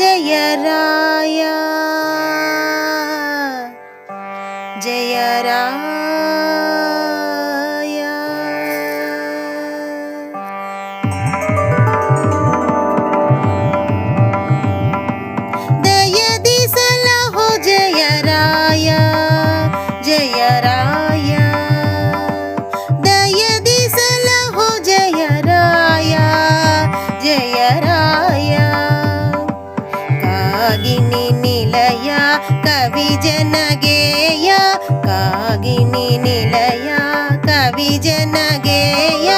जय राय जय राय। दयदि सलहो जय राय जय राय। दयदि सलहो जय राय जय राय। कागिनी निलय कवि जन गेय कागिनी निलय कवि जन गेय।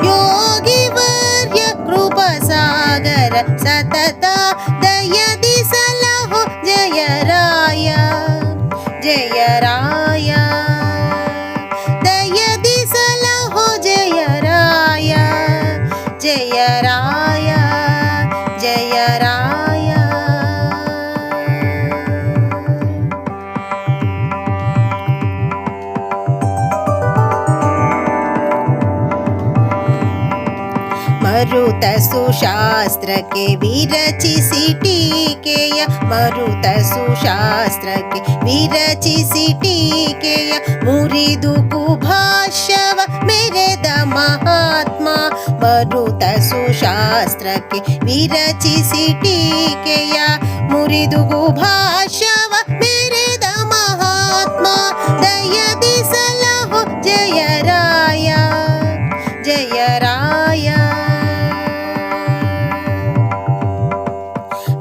योगी वर्य कृपा सागर सतत दयदि सलहो जय राय जय राय। दयदि सलहो जय राय जय राय जय राय। मरुत सुशास्त्र के विरचिसि टीकेय मरुत सुशास्त्र के विरचिसि टीकेय। मुरिदु कुभाष्यव मेरेद महात्मा मरुत सुशास्त्र के विरचिसि टीकेय। मुरिदु कुभाष्यव मेरेद महात्मा दयदि सलहो जय राय जय राय।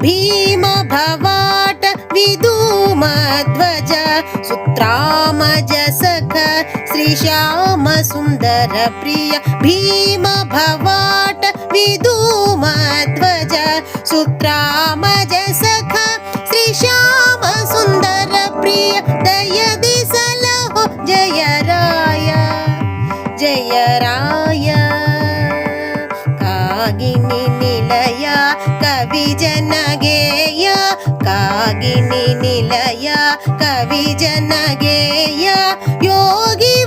भीम भवाट विदुमध्वज सुत्रामज सख श्रीश्याम सुंदर प्रिय। भीम भवाट विदुमध्वज सुत्रामज सख श्रीश्याम सुंदर प्रिय। दयदि सलहो जय राय जय राय। कागिनी निलय कवि जन गेय कागिनी निलय कवि जन गेय। योगी